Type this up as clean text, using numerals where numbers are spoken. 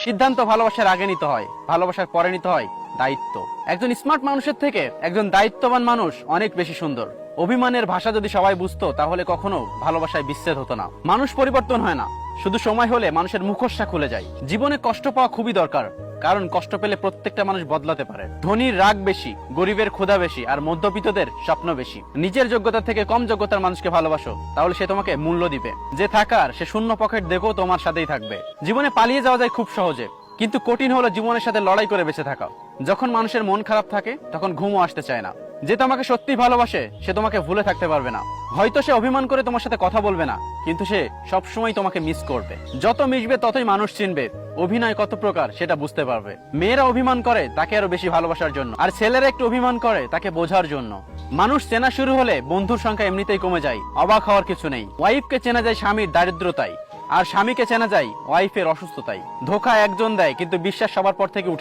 সিদ্ধান্ত ভালোবাসার আগে নিতে হয়, ভালোবাসার পরে নিতে হয় দায়িত্ব। একজন স্মার্ট মানুষের থেকে একজন দায়িত্ববান মানুষ অনেক বেশি সুন্দর। অভিমানের ভাষা যদি সবাই বুঝতো তাহলে কখনো ভালোবাসায় বিচ্ছেদ হতো না। মানুষ পরিবর্তন হয় না, শুধু সময় হলে মানুষের মুখোশটা খুলে যায়। জীবনে কষ্ট পাওয়া খুবই দরকার, কারণ কষ্ট পেলে প্রত্যেকটা মানুষ বদলাতে পারে। ধনীর রাগ বেশি, গরিবের ক্ষুধা বেশি, আর মধ্যবিত্তদের স্বপ্ন বেশি। নিজের যোগ্যতা থেকে কম যোগ্যতার মানুষকে ভালোবাসো, তাহলে সে তোমাকে মূল্য দিবে। যে থাকার সে শূন্য পকেট দেখো তোমার সাথেই থাকবে। জীবনে পালিয়ে যাওয়া যায় খুব সহজে, কিন্তু কঠিন হলো জীবনের সাথে লড়াই করে বেঁচে থাকা। যখন মানুষের মন খারাপ থাকে তখন ঘুমও আসতে চায় না। যে তোমাকে সত্যি ভালোবাসে সে তোমাকে ভুলে থাকতে পারবে না। হয়তো সে অভিমান করে তোমার সাথে কথা বলবে না, কিন্তু সে সবসময় তোমাকে মিস করবে। যত মিশবে ততই মানুষ চিনবে অভিনয় কত প্রকার সেটা বুঝতে পারবে। মেয়েরা অভিমান করে তাকে আরো বেশি ভালোবাসার জন্য, আর ছেলেরা একটু অভিমান করে তাকে বোঝার জন্য। মানুষ চেনা শুরু হলে বন্ধুর সংখ্যা এমনিতেই কমে যায়, অবাক হওয়ার কিছু নেই। ওয়াইফকে চেনা যায় স্বামীর দারিদ্রতায়, আর স্বামীকে চেনা যায় ওয়াইফের অসুস্থতায়। ধোঁকা একজন দেয়, কিন্তু বিশ্বাস সবার পর থেকে